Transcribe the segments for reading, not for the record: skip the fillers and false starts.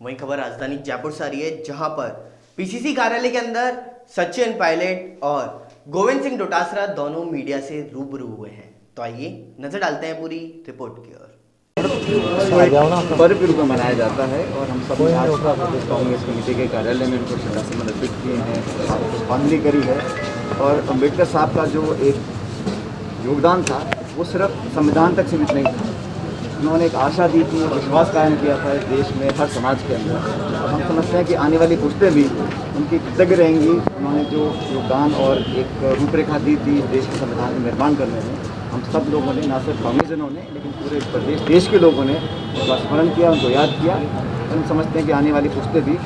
वही खबर राजधानी जयपुर से आ रही है, जहां पर पीसीसी कार्यालय के अंदर सचिन पायलट और गोविंद सिंह डोटासरा दोनों मीडिया से रूबरू हुए हैं। तो आइए नजर डालते हैं पूरी रिपोर्ट की ओर। पर्व के रूप में मनाया जाता है और हम सब आज प्रदेश कांग्रेस कमेटी के कार्यालय में उनको श्रद्धासुमन अर्पित किए हैं, पुष्पांजलि करी है। और अम्बेडकर साहब का जो एक योगदान था वो सिर्फ संविधान तक सीमित नहीं था। उन्होंने एक आशा दी थी, विश्वास कायम किया था इस देश में हर समाज के अंदर। और हम समझते हैं कि आने वाली पुश्तें भी उनकी कृतज्ञ रहेंगी। उन्होंने जो योगदान और एक रूपरेखा दी थी देश के संविधान का निर्माण करने में, हम सब लोगों ने, ना सिर्फ कांग्रेसजनों ने लेकिन पूरे प्रदेश देश के लोगों ने उनका स्मरण किया, उनको याद किया। और हम समझते हैं कि आने वाली पुश्तें भी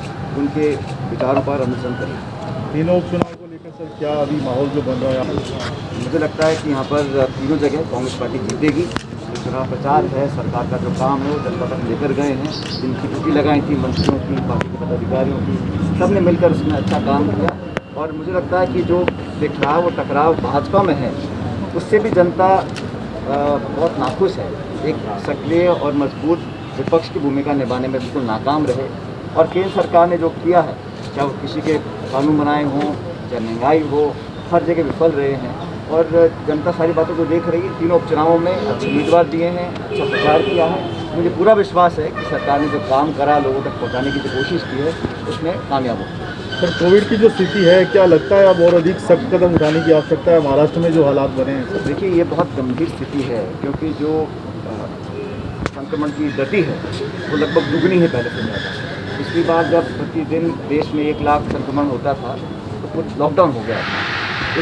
उनके विचारों पर अनुसरण करेंगी। तीनों उपचुनाव को लेकर सर क्या अभी माहौल जो बन रहा है? मुझे लगता है कि यहाँ पर तीनों जगह कांग्रेस पार्टी जीतेगी। चुनाव प्रचार है, सरकार का जो काम है वो जनता तक लेकर गए हैं। जिनकी ड्यूटी लगाई थी मंत्रियों की, पार्टी के पदाधिकारियों की, सब ने मिलकर उसमें अच्छा काम किया। और मुझे लगता है कि जो बिखराव और टकराव भाजपा में है उससे भी जनता बहुत नाखुश है। एक सक्रिय और मजबूत विपक्ष की भूमिका निभाने में बिल्कुल नाकाम रहे। और केंद्र सरकार ने जो किया है, चाहे वो किसी के कानून बनाए हों, चाहे महंगाई हो, हर जगह विफल रहे हैं। और जनता सारी बातों को देख रही है। तीनों उपचुनावों में अच्छे उम्मीदवार दिए हैं, अच्छा प्रचार किया है। मुझे पूरा विश्वास है कि सरकार ने जो काम करा, लोगों तक पहुंचाने की जो कोशिश की है, उसमें कामयाब हो। सर कोविड की जो स्थिति है, क्या लगता है अब और अधिक सख्त कदम उठाने की आवश्यकता है महाराष्ट्र में जो हालात बने हैं? देखिए, ये बहुत गंभीर स्थिति है क्योंकि जो संक्रमण की गति है वो लगभग दुगनी है पहले से ज़्यादा। पिछली बार जब प्रतिदिन देश में 1 लाख संक्रमण होता था तो कुछ लॉकडाउन हो गया था।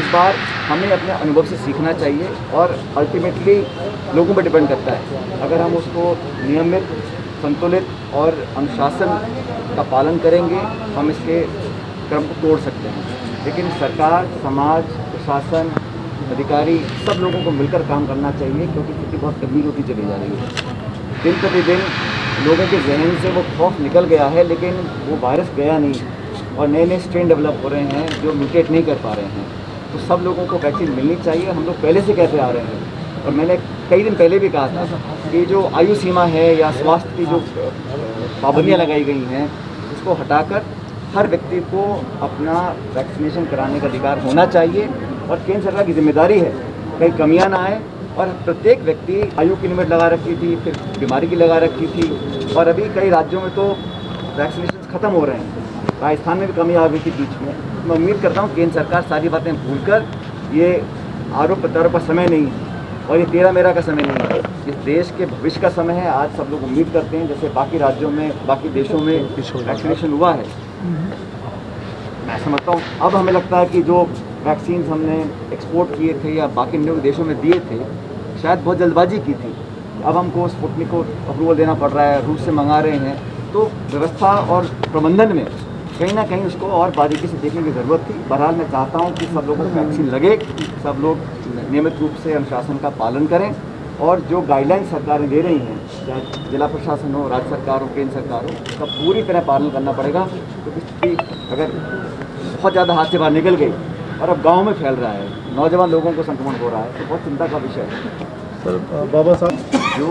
इस बार हमें अपने अनुभव से सीखना चाहिए और अल्टीमेटली लोगों पर डिपेंड करता है। अगर हम उसको नियमित, संतुलित और अनुशासन का पालन करेंगे, हम इसके क्रम को तोड़ सकते हैं। लेकिन सरकार, समाज, प्रशासन, अधिकारी, सब लोगों को मिलकर काम करना चाहिए क्योंकि स्थिति बहुत गंभीर होती चली जा रही है। दिन प्रतिदिन लोगों के जहन से वो खौफ निकल गया है, लेकिन वो वायरस गया नहीं और नए नए स्ट्रेन डेवलप हो रहे हैं जो म्यूटेट नहीं कर पा रहे हैं। तो सब लोगों को वैक्सीन मिलनी चाहिए। हम लोग पहले से कहते आ रहे हैं और मैंने कई दिन पहले भी कहा था कि जो आयु सीमा है या स्वास्थ्य की जो पाबंदियाँ लगाई गई हैं, उसको हटाकर हर व्यक्ति को अपना वैक्सीनेशन कराने का अधिकार होना चाहिए। और केंद्र सरकार की जिम्मेदारी है कहीं कमियां ना आए। और प्रत्येक व्यक्ति आयु की लिमिट लगा रखी थी, फिर बीमारी की लगा रखी थी, और अभी कई राज्यों में तो वैक्सीनेशन ख़त्म हो रहे हैं। राजस्थान में भी कमी आ गई थी बीच में। मैं उम्मीद करता हूँ केंद्र सरकार सारी बातें भूलकर, ये आरोप प्रत्यारोप का समय नहीं है और ये तेरा मेरा का समय नहीं है, इस देश के भविष्य का समय है। आज सब लोग उम्मीद करते हैं जैसे बाकी राज्यों में, बाकी देशों में वैक्सीनेशन हुआ है। मैं समझता हूँ अब हमें लगता है कि जो वैक्सीन हमने एक्सपोर्ट किए थे या बाकी देशों में दिए थे, शायद बहुत जल्दबाजी की थी। अब हमको स्पुतनिक को अप्रूवल देना पड़ रहा है, रूस से मंगा रहे हैं। तो व्यवस्था और प्रबंधन में कहीं ना कहीं उसको और बारीकी से देखने की ज़रूरत थी। बहरहाल मैं चाहता हूँ कि सब लोगों को वैक्सीन लगे, सब लोग नियमित रूप से अनुशासन का पालन करें और जो गाइडलाइन सरकारें दे रही हैं, चाहे जिला प्रशासन हो, राज्य सरकार हो, केंद्र सरकार हो, उसका पूरी तरह पालन करना पड़ेगा। क्योंकि स्थिति अगर बहुत ज़्यादा हाथ से बाहर निकल गई और अब गाँव में फैल रहा है, नौजवान लोगों को संक्रमण हो रहा है, तो बहुत चिंता का विषय है। सर बाबा साहब, जो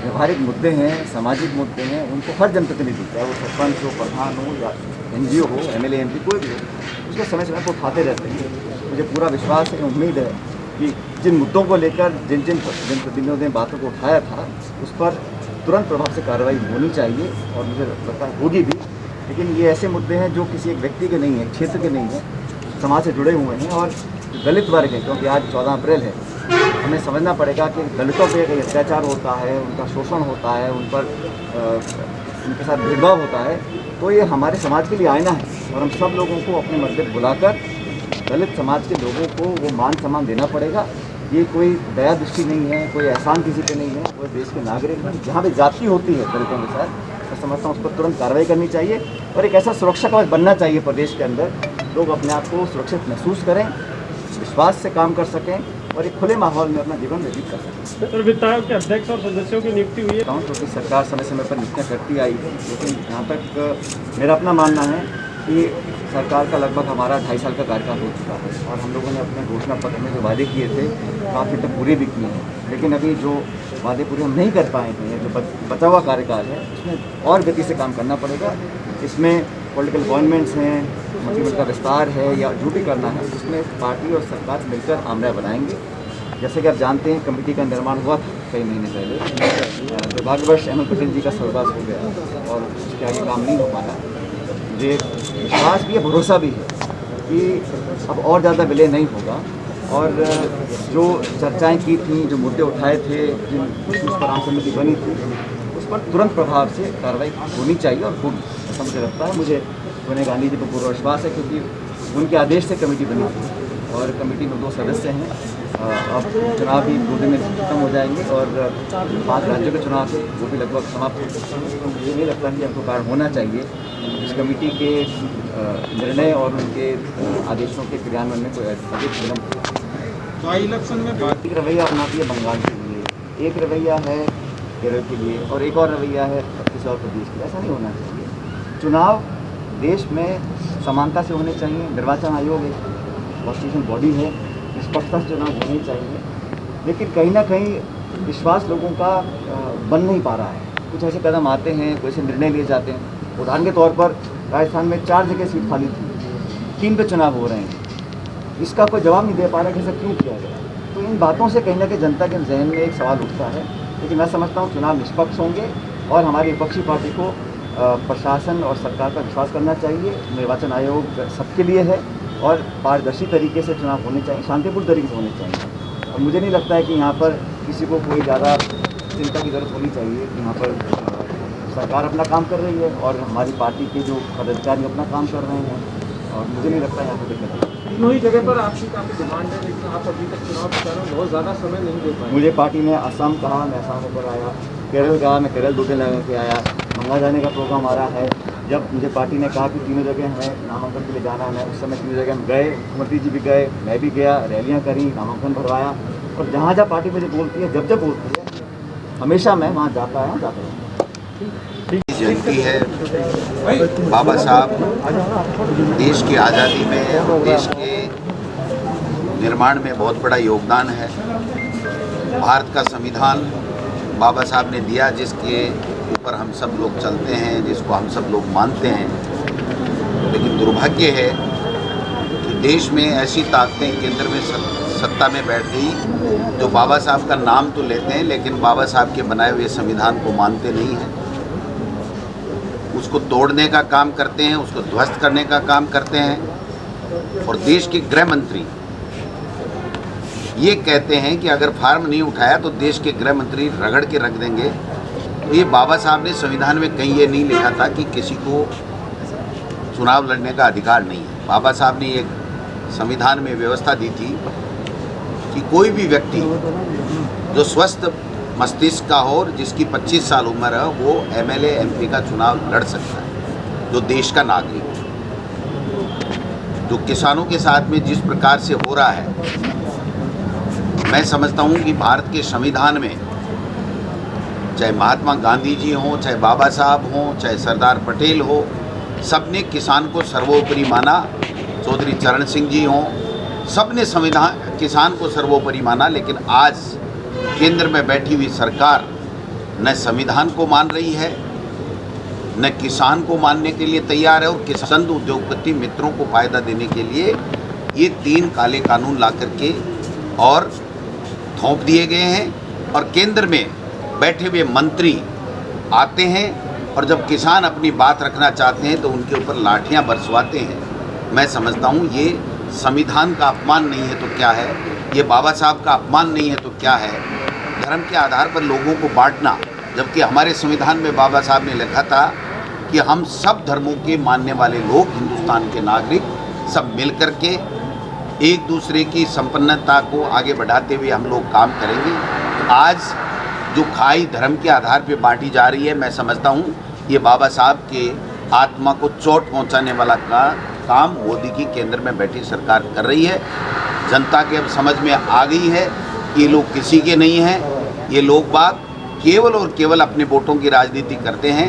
व्यवहारिक मुद्दे हैं, सामाजिक मुद्दे हैं, उनको हर जनप्रतिनिधि, चाहे वो सरपंच हो, प्रधान हो या NGO हो, MLA MP कोई भी हो, उसको समय समय पर उठाते रहते हैं। मुझे पूरा विश्वास है, उम्मीद है कि जिन मुद्दों को लेकर जिन जनप्रतिनिधियों ने बातों को उठाया था, उस पर तुरंत प्रभाव से कार्रवाई होनी चाहिए और मुझे लगता है होगी भी। लेकिन ये ऐसे मुद्दे हैं जो किसी एक व्यक्ति के नहीं हैं, क्षेत्र के नहीं हैं, समाज से जुड़े हुए हैं और दलित वर्ग है। क्योंकि आज 14 अप्रैल है, हमें समझना पड़ेगा कि दलितों पर कई अत्याचार होता है, उनका शोषण होता है, उन पर उनके साथ भेदभाव होता है। तो ये हमारे समाज के लिए आईना है और हम सब लोगों को अपने मतभेद बुलाकर दलित समाज के लोगों को वो मान सम्मान देना पड़ेगा। ये कोई दया दृष्टि नहीं है, कोई एहसान किसी पे नहीं है, वो देश के नागरिक हैं। जहाँ भी जाति होती है दलितों के साथ, मैं समझता हूँ उस पर तुरंत कार्रवाई करनी चाहिए और एक ऐसा सुरक्षा कवच बनना चाहिए प्रदेश के अंदर, लोग अपने आप को सुरक्षित महसूस करें, विश्वास से काम कर सकें और एक खुले माहौल में अपना जीवन व्यतीत कर सकते हैं। सर विधायक के अध्यक्ष और सदस्यों की नियुक्ति हुई है क्योंकि सरकार समय समय पर नियुक्तियाँ करती आई है। लेकिन जहाँ तक मेरा अपना मानना है कि सरकार का लगभग हमारा 2.5 साल का कार्यकाल हो चुका है और हम लोगों ने अपने घोषणा पत्र में जो वादे किए थे काफ़ी तक पूरे भी किए हैं। लेकिन अभी जो वादे पूरे हम नहीं कर पाए हैं, जो बचा हुआ कार्यकाल है उसमें और गति से काम करना पड़ेगा। इसमें पॉलिटिकल अपॉइंटमेंट्स हैं, मंत्रिमंडल का विस्तार है या जो भी करना है, उसमें पार्टी और सरकार मिलकर आमना बनाएंगे। जैसे कि आप जानते हैं कमेटी का निर्माण हुआ था कई महीने पहले, दुर्भाग्यवश अहमद पटेल जी का स्वर्गवास हो गया और उसके आगे काम नहीं हो पाया। मुझे विश्वास भी है, भरोसा भी है कि अब और ज़्यादा विलय नहीं होगा और जो चर्चाएं की थी, जो मुद्दे उठाए थे, जिस पर आम समिति बनी थी, उस पर तुरंत प्रभाव से कार्रवाई होनी चाहिए और होगी, ऐसा मुझे लगता है। मुझे सोनिया गांधी जी पर पूरा विश्वास है क्योंकि उनके आदेश से कमेटी बनी थी और कमेटी में 2 सदस्य हैं। अब चुनाव भी 2 दिन में खत्म हो जाएंगे और 5 राज्यों के चुनाव से वो भी लगभग समाप्त हो चुके हैं। तो मुझे नहीं लगता कि हमको कारण होना चाहिए इस कमेटी के निर्णय और उनके आदेशों के क्रियान्वयन में कोई अधिक विलम्ब। तो इलेक्शन में एक रवैया अपनाती है बंगाल के लिए, एक रवैया है केरल के लिए और एक और रवैया है किसी और प्रदेश के लिए। ऐसा नहीं होना चाहिए। चुनाव देश में समानता से होने चाहिए। निर्वाचन आयोग एक कॉन्स्टिट्यूशनल बॉडी है, निष्पक्षता से चुनाव होने चाहिए, लेकिन कहीं ना कहीं विश्वास लोगों का बन नहीं पा रहा है। कुछ ऐसे कदम आते हैं, कोई ऐसे निर्णय लिए जाते हैं। उदाहरण के तौर पर राजस्थान में 4 जगह सीट खाली थी, 3 पे चुनाव हो रहे हैं, इसका कोई जवाब नहीं दे पा रहा कि ऐसा क्यों किया गया। तो इन बातों से कहीं ना कहीं जनता के जहन में एक सवाल उठता है। लेकिन मैं समझता हूँ चुनाव निष्पक्ष होंगे और हमारी विपक्षी पार्टी को प्रशासन और सरकार पर विश्वास करना चाहिए। निर्वाचन आयोग सबके लिए है और पारदर्शी तरीके से चुनाव होने चाहिए, शांतिपूर्ण तरीके से होने चाहिए। और मुझे नहीं लगता है कि यहाँ पर किसी को कोई ज़्यादा चिंता की जरूरत होनी चाहिए। यहाँ पर सरकार अपना काम कर रही है और हमारी पार्टी के जो पदाधिकारी अपना काम कर रहे हैं और मुझे नहीं लगता यहाँ पर दिक्कत है। तीनों ही जगह पर आपकी काफ़ी डिमांड है, लेकिन आप अभी तक चुनाव प्रचार में बहुत ज़्यादा समय नहीं दे पाए। मुझे पार्टी ने असम कहा, मैं असम होकर आया, केरल कहा, मैं केरल 2 दिन लगा के आया, मंगा जाने का प्रोग्राम आ रहा है। जब मुझे पार्टी ने कहा कि तीनों जगह हमें नामांकन के लिए जाना है, उस समय तीनों जगह हम गए, मुख्यमंत्री जी भी गए, मैं भी गया, रैलियाँ करी, नामांकन भरवाया और जहाँ जहाँ पार्टी मुझे बोलती है, जब जब बोलती है, हमेशा मैं वहाँ जाता आया हूँ, जाता हूँ। जयंती है। बाबा साहब देश की आज़ादी में, देश के निर्माण में बहुत बड़ा योगदान है। भारत का संविधान बाबा साहब ने दिया, जिसके ऊपर हम सब लोग चलते हैं, जिसको हम सब लोग मानते हैं। लेकिन दुर्भाग्य है कि देश में ऐसी ताकतें केंद्र में सत्ता में बैठ गई जो बाबा साहब का नाम तो लेते हैं लेकिन बाबा साहब के बनाए हुए संविधान को मानते नहीं हैं। उसको तोड़ने का काम करते हैं, उसको ध्वस्त करने का काम करते हैं। और देश के गृह मंत्री ये कहते हैं कि अगर फार्म नहीं उठाया तो देश के गृह मंत्री रगड़ के रख देंगे। तो ये बाबा साहब ने संविधान में कहीं ये नहीं लिखा था कि किसी को चुनाव लड़ने का अधिकार नहीं है। बाबा साहब ने एक संविधान में व्यवस्था दी थी कि कोई भी व्यक्ति जो स्वस्थ मस्तिष्क का हो और जिसकी 25 साल उम्र है वो एमएलए एमपी का चुनाव लड़ सकता है, जो देश का नागरिक है। जो किसानों के साथ में जिस प्रकार से हो रहा है, मैं समझता हूँ कि भारत के संविधान में चाहे महात्मा गांधी जी हों, चाहे बाबा साहब हों, चाहे सरदार पटेल हो, सबने किसान को सर्वोपरि माना। चौधरी चरण सिंह जी हों, सबने संविधान किसान को सर्वोपरि माना। लेकिन आज केंद्र में बैठी हुई सरकार न संविधान को मान रही है, न किसान को मानने के लिए तैयार है और किसान उद्योगपति मित्रों को फायदा देने के लिए ये 3 काले कानून ला करके और थोप दिए गए हैं। और केंद्र में बैठे हुए मंत्री आते हैं और जब किसान अपनी बात रखना चाहते हैं तो उनके ऊपर लाठियां बरसवाते हैं। मैं समझता हूँ ये संविधान का अपमान नहीं है तो क्या है, ये बाबा साहब का अपमान नहीं है तो क्या है। धर्म के आधार पर लोगों को बांटना, जबकि हमारे संविधान में बाबा साहब ने लिखा था कि हम सब धर्मों के मानने वाले लोग, हिंदुस्तान के नागरिक, सब मिल कर के एक दूसरे की संपन्नता को आगे बढ़ाते हुए हम लोग काम करेंगे। आज जो खाई धर्म के आधार पर बांटी जा रही है, मैं समझता हूँ ये बाबा साहब के आत्मा को चोट पहुँचाने वाला काम मोदी की केंद्र में बैठी सरकार कर रही है। जनता के अब समझ में आ गई है ये लोग किसी के नहीं हैं। ये लोग बाग केवल और केवल अपने वोटों की राजनीति करते हैं।